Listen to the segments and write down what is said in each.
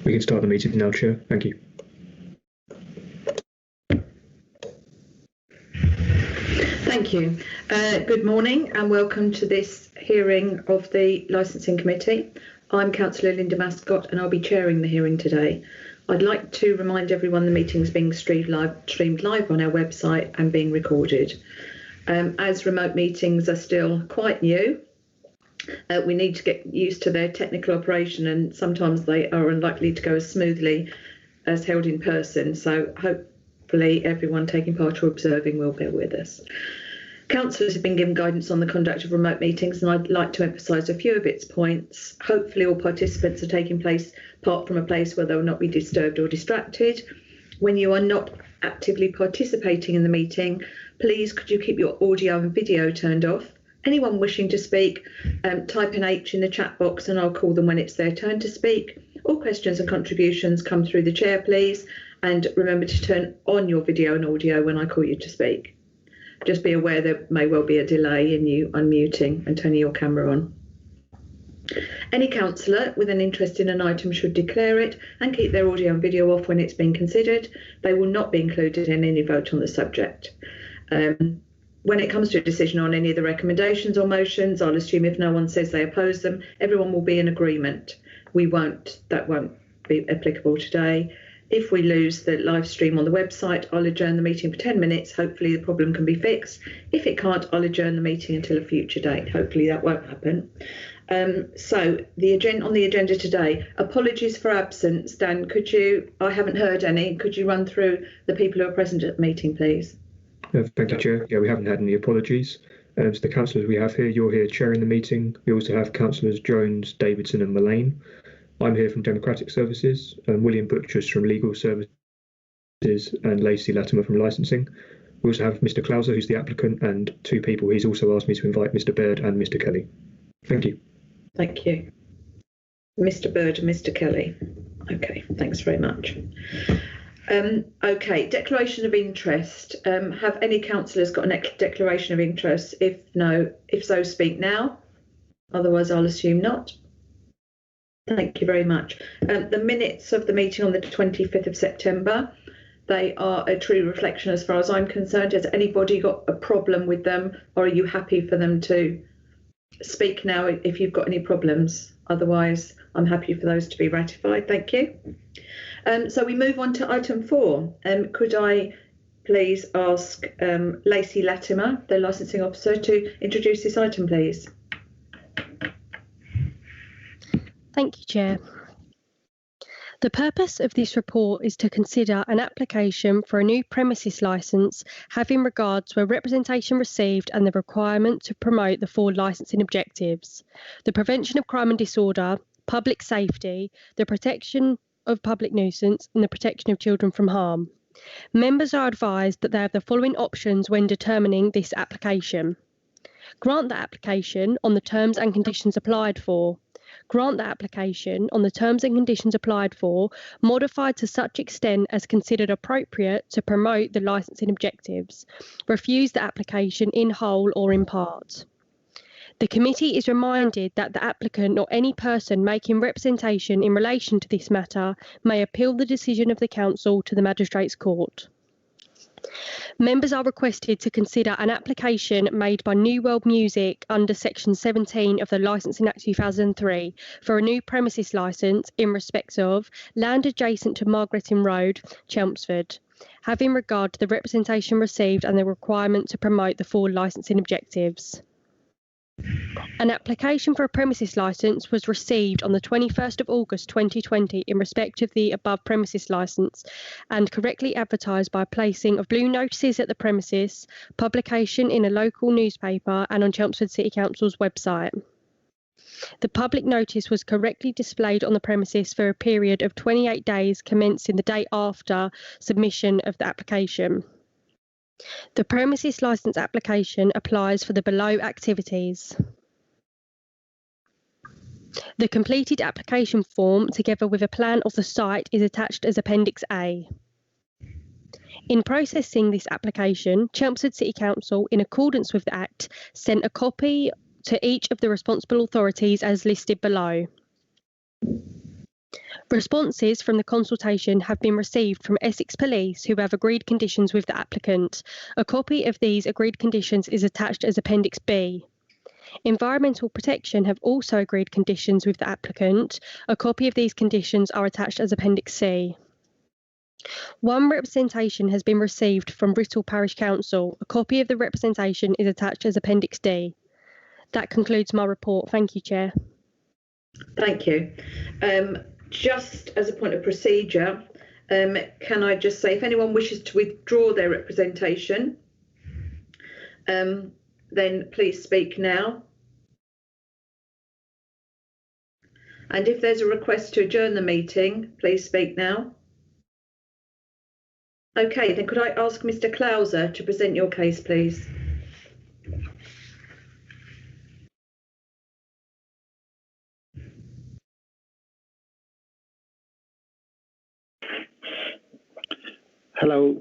We can start the meeting now, Chair. Thank you. Thank you. Good morning and welcome to this hearing of the Licensing Committee. I'm Councillor Linda Mascott and I'll be chairing the hearing today. I'd like to remind everyone the meeting is being streamed live on our website and being recorded. As remote meetings are still quite new, we need to get used to their technical operation, and sometimes they are unlikely to go as smoothly as held in person. So hopefully everyone taking part or observing will bear with us. Councillors have been given guidance on the conduct of remote meetings, and I'd like to emphasise a few of its points. Hopefully all participants are taking part from a place where they will not be disturbed or distracted. When you are not actively participating in the meeting, please could you keep your audio and video turned off. Anyone wishing to speak, type an H in the chat box and I'll call them when it's their turn to speak. All questions and contributions come through the chair, please. And remember to turn on your video and audio when I call you to speak. Just be aware there may well be a delay in you unmuting and turning your camera on. Any councillor with an interest in an item should declare it and keep their audio and video off when it's being considered. They will not be included in any vote on the subject. When it comes to a decision on any of the recommendations or motions, I'll assume if no one says they oppose them, everyone will be in agreement. That won't be applicable today. If we lose the live stream on the website, I'll adjourn the meeting for 10 minutes. Hopefully the problem can be fixed. If it can't, I'll adjourn the meeting until a future date. Hopefully that won't happen. So on the agenda today, apologies for absence. Dan, I haven't heard any, could you run through the people who are present at the meeting, please? Thank you, Chair. Yeah, we haven't had any apologies. So the councillors we have here, you're here chairing the meeting. We also have councillors Jones, Davidson and Mullane. I'm here from Democratic Services, William Butchers from Legal Services and Lacey Latimer from Licensing. We also have Mr Klauser, who's the applicant, and two people he's also asked me to invite, Mr Baird and Mr Kelly. Thank you. Thank you. Mr Baird and Mr Kelly. Okay, thanks very much. Okay, declaration of interest. Have any councillors got a declaration of interest? If so, speak now. Otherwise, I'll assume not. Thank you very much. The minutes of the meeting on the 25th of September, they are a true reflection as far as I'm concerned. Has anybody got a problem with them, or are you happy for them to speak now if you've got any problems? Otherwise, I'm happy for those to be ratified. Thank you. So we move on to item 4. Could I please ask Lacey Latimer, the licensing officer, to introduce this item, please? Thank you, Chair. The purpose of this report is to consider an application for a new premises licence having regard to a representation received and the requirement to promote the 4 licensing objectives: the prevention of crime and disorder, public safety, the protection of public nuisance and the protection of children from harm. Members are advised that they have the following options when determining this application: grant the application on the terms and conditions applied for, grant the application on the terms and conditions applied for, modified to such extent as considered appropriate to promote the licensing objectives, refuse the application in whole or in part. The committee is reminded that the applicant or any person making representation in relation to this matter may appeal the decision of the council to the Magistrates' Court. Members are requested to consider an application made by New World Music under Section 17 of the Licensing Act 2003 for a new premises licence in respect of land adjacent to Margareting Road, Chelmsford, having regard to the representation received and the requirement to promote the 4 licensing objectives. An application for a premises licence was received on the 21st of August 2020 in respect of the above premises licence and correctly advertised by placing of blue notices at the premises, publication in a local newspaper and on Chelmsford City Council's website. The public notice was correctly displayed on the premises for a period of 28 days commencing the day after submission of the application. The premises licence application applies for the below activities. The completed application form, together with a plan of the site, is attached as Appendix A. In processing this application, Chelmsford City Council, in accordance with the Act, sent a copy to each of the responsible authorities as listed below. Responses from the consultation have been received from Essex Police, who have agreed conditions with the applicant. A copy of these agreed conditions is attached as Appendix B. Environmental Protection have also agreed conditions with the applicant. A copy of these conditions are attached as Appendix C. One representation has been received from Bristol Parish Council. A copy of the representation is attached as Appendix D. That concludes my report. Thank you, Chair. Thank you. Just as a point of procedure, can I just say if anyone wishes to withdraw their representation, then please speak now. And if there's a request to adjourn the meeting, please speak now. Okay, then could I ask Mr. Clouser to present your case, please? Hello,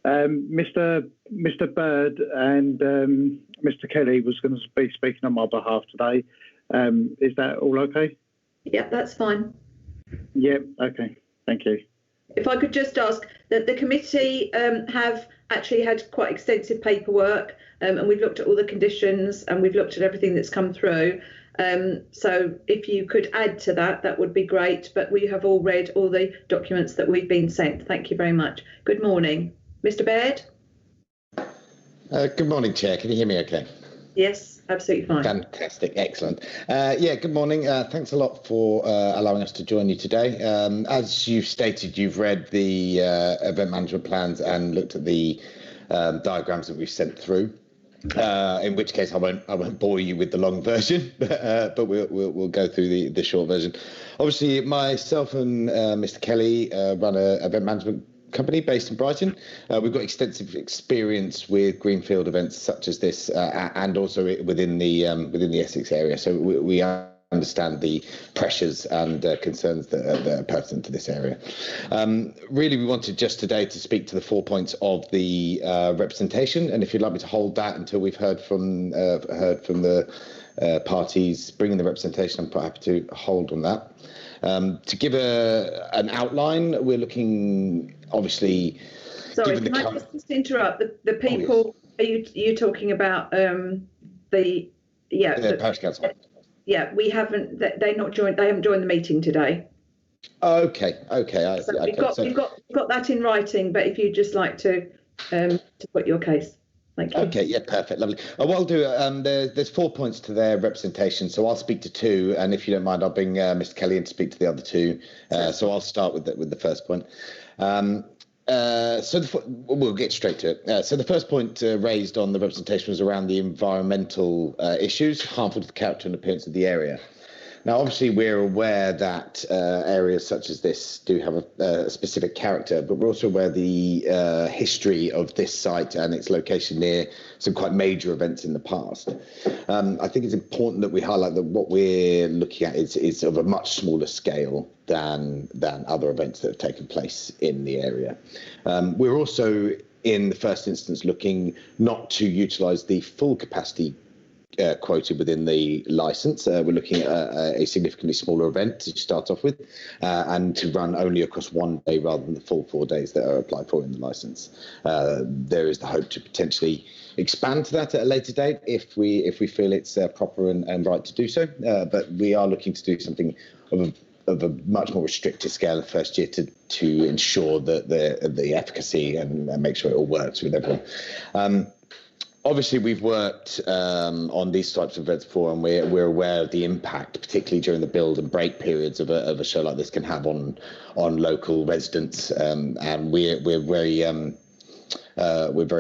Mr. Bird and Mr. Kelly was going to be speaking on my behalf today. Is that all okay? Yep, that's fine. Yep, okay, thank you. If I could just ask that the committee have actually had quite extensive paperwork and we've looked at all the conditions and we've looked at everything that's come through. So if you could add to that, that would be great. But we have all read all the documents that we've been sent. Thank you very much. Good morning. Mr. Baird? Good morning, Chair. Can you hear me okay? Yes, absolutely fine. Fantastic. Excellent. Yeah, good morning. Thanks a lot for allowing us to join you today. As you've stated, you've read the event management plans and looked at the diagrams that we've sent through. In which case I won't bore you with the long version, but we'll go through the short version. Obviously, myself and Mr. Kelly run an event management company based in Brighton. We've got extensive experience with greenfield events such as this, and also within the Essex area. So we understand the pressures and concerns that are pertinent to this area. Really, we wanted just today to speak to the 4 points of the representation, and if you'd like me to hold that until we've heard from the parties bringing the representation, I'm quite happy to hold on that. To give an outline, we're looking, obviously. Sorry, can I just interrupt? The people, oh, yes. Are you talking about the Parish Council? Yeah, we haven't. They haven't joined the meeting today. Okay. We've got that in writing. But if you'd just like to put your case. Thank you. Okay, yeah, perfect, lovely. What I'll do, there's 4 points to their representation, so I'll speak to 2, and if you don't mind, I'll bring Mr. Kelly in to speak to the other 2. So I'll start with the first point. We'll get straight to it. So the first point raised on the representation was around the environmental issues harmful to the character and appearance of the area. Now, obviously, we're aware that areas such as this do have a specific character, but we're also aware of the history of this site and its location near some quite major events in the past. I think it's important that we highlight that what we're looking at is of a much smaller scale than other events that have taken place in the area. We're also, in the first instance, looking not to utilise the full capacity quoted within the licence. We're looking at a significantly smaller event to start off with, and to run only across one day rather than the full 4 days that are applied for in the licence. There is the hope to potentially expand to that at a later date if we feel it's proper and right to do so. But we are looking to do something of a much more restricted scale in the first year to ensure that the efficacy and make sure it all works with everyone. Obviously, we've worked on these types of events before, and we're aware of the impact, particularly during the build and break periods of a show like this can have on local residents, and we're very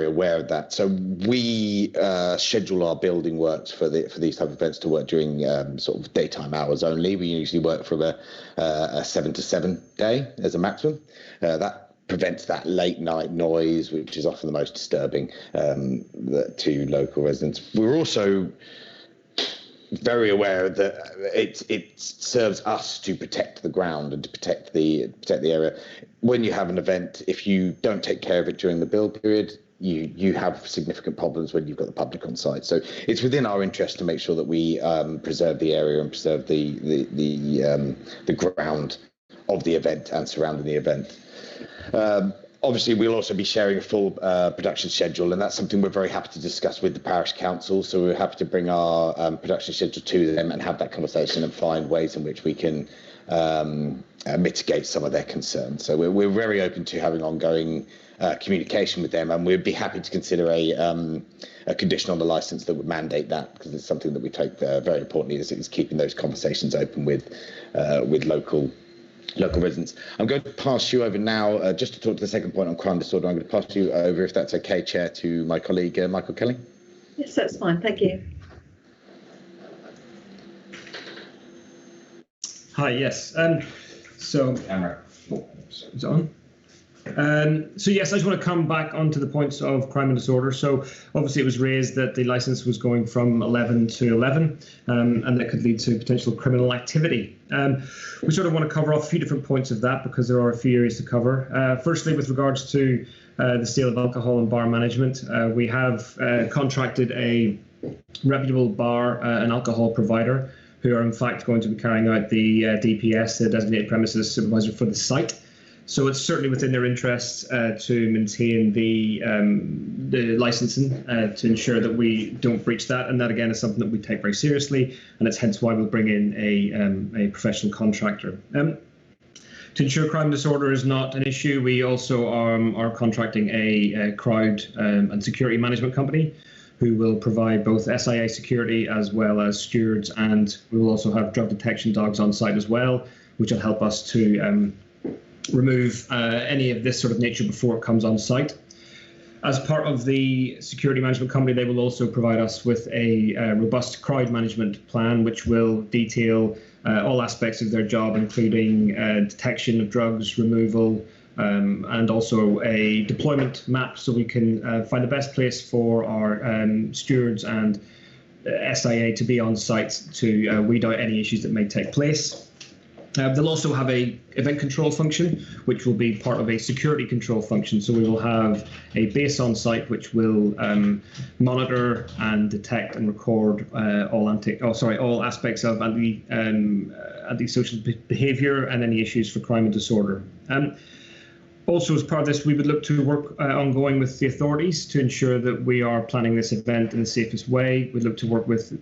aware of that. So we schedule our building works for these type of events to work during sort of daytime hours only. We usually work from a 7 to 7 day as a maximum. That prevents that late night noise, which is often the most disturbing to local residents. We're also very aware that it serves us to protect the ground and to protect the area. When you have an event, if you don't take care of it during the build period, you have significant problems when you've got the public on site. So it's within our interest to make sure that we preserve the area and preserve the ground of the event and surrounding the event. Obviously, we'll also be sharing a full production schedule, and that's something we're very happy to discuss with the parish council. So we're happy to bring our production schedule to them and have that conversation and find ways in which we can mitigate some of their concerns. So we're very open to having ongoing communication with them, and we'd be happy to consider a condition on the licence that would mandate that, because it's something that we take very importantly is keeping those conversations open with local residents. I'm going to pass you over now, just to talk to the second point on crime disorder. I'm going to pass you over, if that's okay, Chair, to my colleague Michael Kelly. Yes, that's fine. Thank you. Hi, yes. So, camera. Is it on? So yes, I just want to come back onto the points of crime and disorder. So obviously it was raised that the licence was going from 11 to 11, and that could lead to potential criminal activity. We sort of want to cover off a few different points of that because there are a few areas to cover. Firstly, with regards to the sale of alcohol and bar management, we have contracted a reputable bar and alcohol provider who are in fact going to be carrying out the DPS, the designated premises supervisor for the site. So it's certainly within their interests to maintain the licensing to ensure that we don't breach that, and that again is something that we take very seriously, and it's hence why we'll bring in a professional contractor. To ensure crime and disorder is not an issue, we also are contracting a crowd and security management company who will provide both SIA security as well as stewards, and we will also have drug detection dogs on site as well, which will help us to remove any of this sort of nature before it comes on site. As part of the security management company, they will also provide us with a robust crowd management plan, which will detail all aspects of their job, including detection of drugs, removal, and also a deployment map, so we can find the best place for our stewards and SIA to be on site to weed out any issues that may take place. They'll also have a event control function, which will be part of a security control function. So we will have a base on site which will monitor and detect and record all aspects of antisocial behaviour and any issues for crime and disorder. Also, as part of this, we would look to work ongoing with the authorities to ensure that we are planning this event in the safest way. We'd look to work with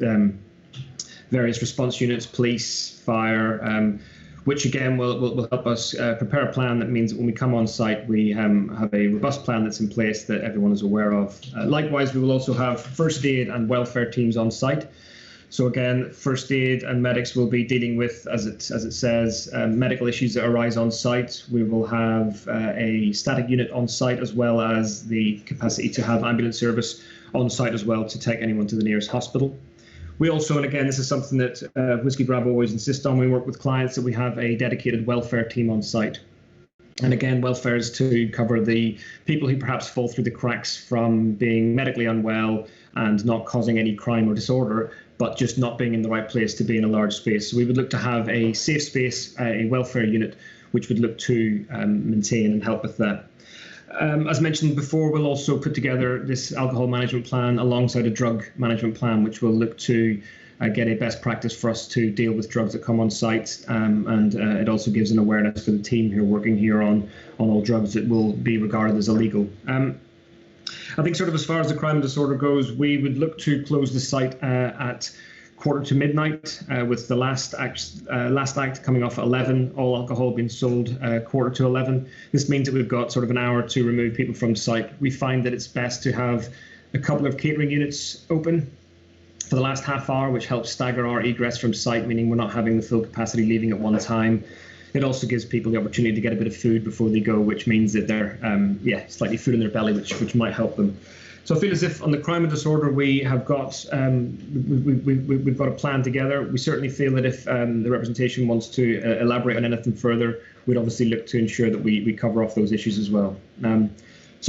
various response units, police, fire, which again will help us prepare a plan that means that when we come on site, we have a robust plan that's in place that everyone is aware of. Likewise, we will also have first aid and welfare teams on site. So again, first aid and medics will be dealing with, as it says, medical issues that arise on site. We will have a static unit on site, as well as the capacity to have ambulance service on site as well to take anyone to the nearest hospital. We also, and again, this is something that Whiskey Bravo always insists on, we work with clients that we have a dedicated welfare team on site. And again, welfare is to cover the people who perhaps fall through the cracks from being medically unwell and not causing any crime or disorder, but just not being in the right place to be in a large space. So we would look to have a safe space, a welfare unit, which would look to maintain and help with that. As mentioned before, we'll also put together this alcohol management plan alongside a drug management plan, which will look to get a best practice for us to deal with drugs that come on site, and it also gives an awareness for the team who are working here on all drugs that will be regarded as illegal. I think sort of as far as the crime and disorder goes, we would look to close the site at 11:15, with the last act coming off at 11, all alcohol being sold 11:15. This means that we've got sort of an hour to remove people from site. We find that it's best to have a couple of catering units open for the last half hour, which helps stagger our egress from site, meaning we're not having the full capacity leaving at one time. It also gives people the opportunity to get a bit of food before they go, which means that they're slightly food in their belly, which might help them. So I feel as if on the crime and disorder we have got we've got a plan together. We certainly feel that if the representation wants to elaborate on anything further, we'd obviously look to ensure that we cover off those issues as well. So I'm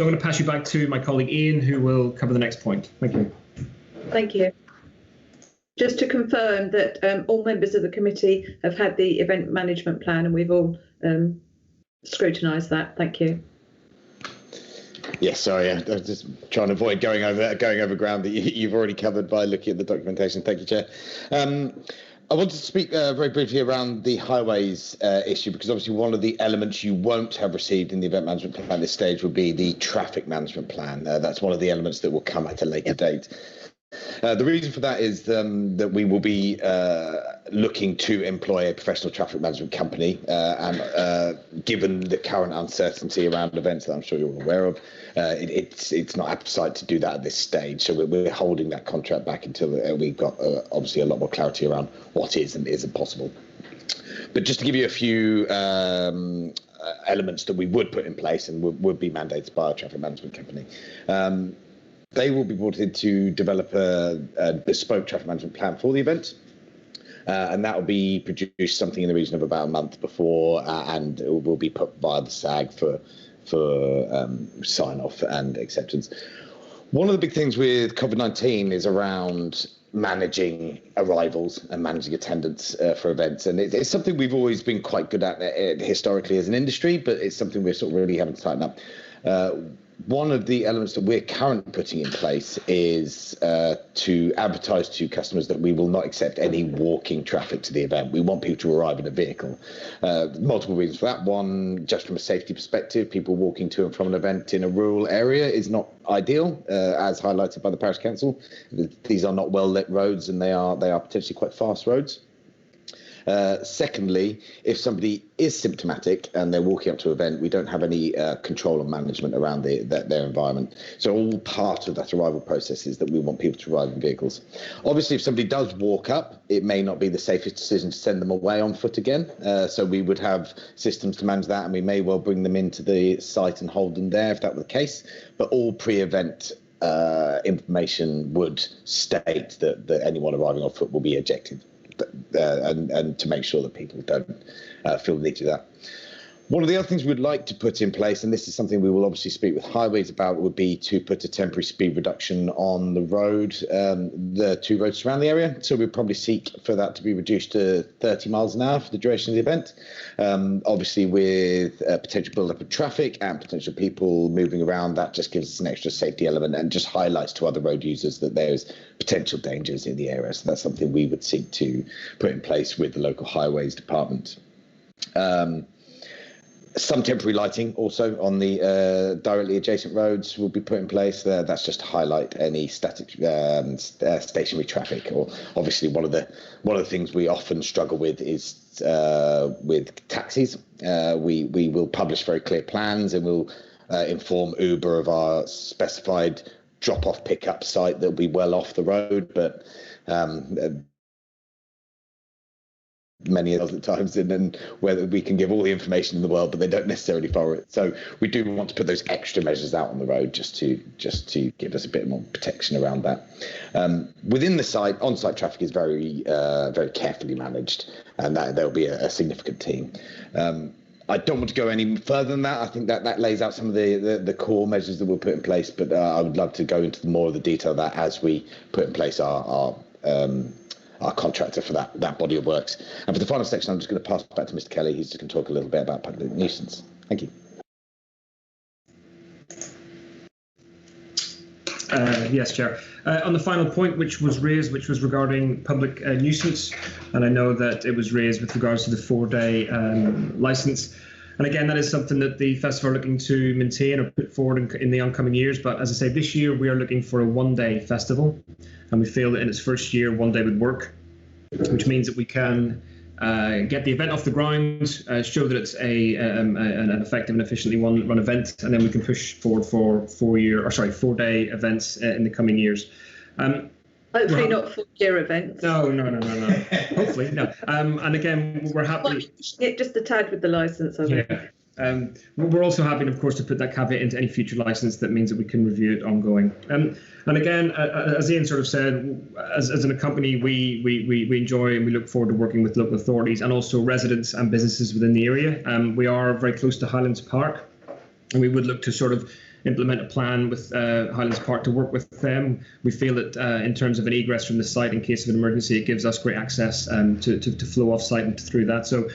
going to pass you back to my colleague Ian, who will cover the next point. Thank you. Thank you. Just to confirm that all members of the committee have had the event management plan, and we've all scrutinised that. Thank you. Yes, sorry, I was just trying to avoid going over ground that you've already covered by looking at the documentation. Thank you, Chair. I wanted to speak very briefly around the highways issue, because obviously one of the elements you won't have received in the event management plan at this stage would be the traffic management plan. That's one of the elements that will come at a later date. The reason for that is that we will be looking to employ a professional traffic management company, and given the current uncertainty around events that I'm sure you're all aware of, it's not appetite to do that at this stage. So we're holding that contract back until we've got obviously a lot more clarity around what is and isn't possible. But just to give you a few elements that we would put in place and would be mandated by a traffic management company. They will be brought in to develop a bespoke traffic management plan for the event. And that will be produced something in the region of about a month before, and it will be put via the SAG for sign off and acceptance. One of the big things with COVID-19 is around managing arrivals and managing attendance for events, and it's something we've always been quite good at historically as an industry, but it's something we're sort of really having to tighten up. One of the elements that we're currently putting in place is to advertise to customers that we will not accept any walking traffic to the event. We want people to arrive in a vehicle. Multiple reasons for that. One, just from a safety perspective, people walking to and from an event in a rural area is not ideal, as highlighted by the Parish Council. These are not well-lit roads, and they are potentially quite fast roads. Secondly, if somebody is symptomatic and they're walking up to an event, we don't have any control or management around their environment. So all part of that arrival process is that we want people to arrive in vehicles. Obviously, if somebody does walk up, it may not be the safest decision to send them away on foot again. So we would have systems to manage that, and we may well bring them into the site and hold them there if that were the case. But all pre-event information would state that anyone arriving on foot will be ejected. And to make sure that people don't feel the need to do that. One of the other things we'd like to put in place, and this is something we will obviously speak with highways about, would be to put a temporary speed reduction on the road, the two roads around the area. So we'd probably seek for that to be reduced to 30 miles an hour for the duration of the event. Obviously, with potential build-up of traffic and potential people moving around, that just gives us an extra safety element and just highlights to other road users that there's potential dangers in the area. So that's something we would seek to put in place with the local highways department. Some temporary lighting also on the directly adjacent roads will be put in place. That's just to highlight any static stationary traffic. Or obviously one of the things we often struggle with is with taxis. We will publish very clear plans, and we'll inform Uber of our specified drop-off pickup site that will be well off the road, but many other times, and then whether we can give all the information in the world, but they don't necessarily follow it. So we do want to put those extra measures out on the road just to give us a bit more protection around that. Within the site, on-site traffic is very carefully managed, and that there'll be a significant team. I don't want to go any further than that. I think that lays out some of the core measures that we'll put in place, but I would love to go into more of the detail of that as we put in place our contractor for that body of works. And for the final section, I'm just going to pass back to Mr. Kelly. He's just going to talk a little bit about public nuisance. Thank you. Yes, Chair. On the final point which was raised, which was regarding public nuisance, and I know that it was raised with regards to the 4-day licence. And again, that is something that the festival are looking to maintain or put forward in the oncoming years. But as I say, this year we are looking for a 1-day festival, and we feel that in its first year, 1 day would work, which means that we can get the event off the ground, show that it's an effective and efficiently run event, and then we can push forward for 4-day events in the coming years. Hopefully not 4-year events. No. Hopefully, no. And again, we're happy. It just a tad with the licence, I think. Yeah. We're also happy, of course, to put that caveat into any future licence. That means that we can review it ongoing. And again, as Ian sort of said, as a company, we enjoy and we look forward to working with local authorities and also residents and businesses within the area. We are very close to Highlands Park, and we would look to sort of implement a plan with Highlands Park to work with them. We feel that in terms of an egress from the site in case of an emergency, it gives us great access to flow off site and through that. So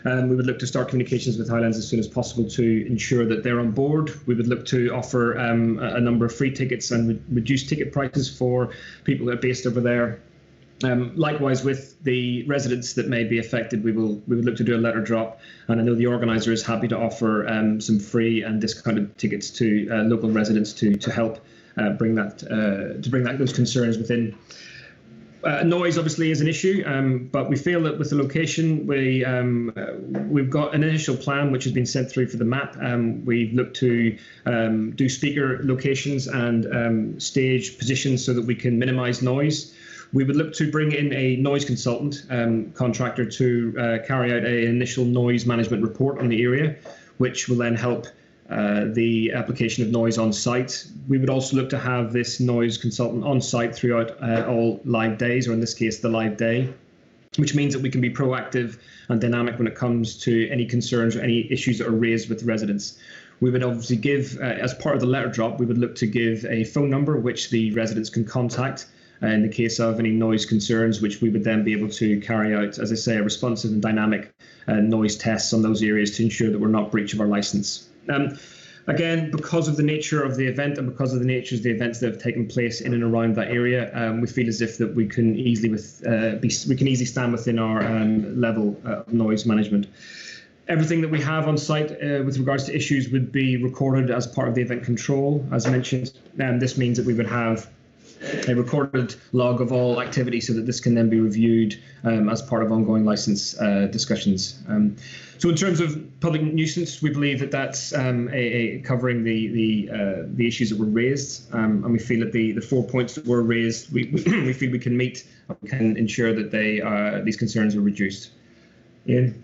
we would look to start communications with Highlands as soon as possible to ensure that they're on board. We would look to offer a number of free tickets and reduced ticket prices for people that are based over there. Likewise, with the residents that may be affected, we would look to do a letter drop, and I know the organiser is happy to offer some free and discounted tickets to local residents to help bring those concerns within. Noise obviously is an issue, but we feel that with the location, we've got an initial plan which has been sent through for the map. We've looked to do speaker locations and stage positions so that we can minimise noise. We would look to bring in a noise consultant contractor to carry out an initial noise management report on the area, which will then help the application of noise on site. We would also look to have this noise consultant on site throughout all live days, or in this case, the live day, which means that we can be proactive and dynamic when it comes to any concerns or any issues that are raised with the residents. We would obviously give, as part of the letter drop, we would look to give a phone number which the residents can contact in the case of any noise concerns, which we would then be able to carry out, as I say, a responsive and dynamic noise tests on those areas to ensure that we're not breach of our licence. Again, because of the nature of the event and because of the nature of the events that have taken place in and around that area, we feel as if that we can easily stand within our level of noise management. Everything that we have on site with regards to issues would be recorded as part of the event control. As mentioned, this means that we would have a recorded log of all activity so that this can then be reviewed as part of ongoing licence discussions. So in terms of public nuisance, we believe that that's covering the issues that were raised, and we feel that the 4 points that were raised, we feel we can meet and can ensure that these concerns are reduced. Ian?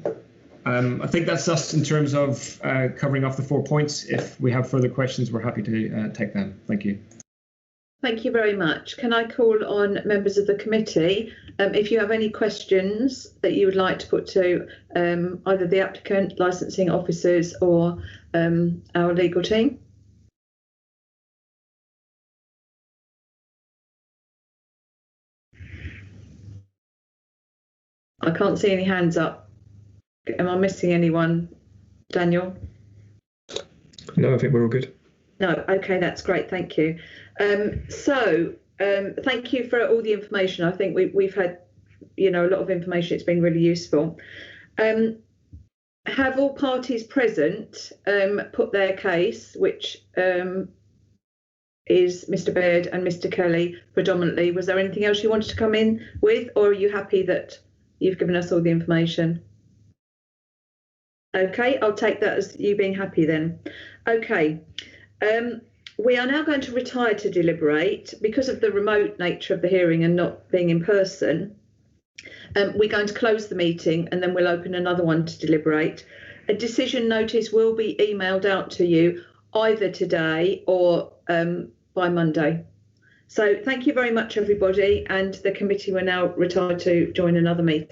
I think that's us in terms of covering off the 4 points. If we have further questions, we're happy to take them. Thank you. Thank you very much. Can I call on members of the committee if you have any questions that you would like to put to either the applicant, licensing officers, or our legal team? I can't see any hands up. Am I missing anyone, Daniel? No, I think we're all good. No, okay, that's great, thank you. Thank you for all the information. I think we've had, a lot of information. It's been really useful. Have all parties present put their case, which is Mr. Baird and Mr. Kelly predominantly? Was there anything else you wanted to come in with, or are you happy that you've given us all the information? Okay, I'll take that as you being happy then. Okay. We are now going to retire to deliberate because of the remote nature of the hearing and not being in person. We're going to close the meeting and then we'll open another one to deliberate. A decision notice will be emailed out to you either today or by Monday. So thank you very much, everybody, and the committee will now retire to join another meeting.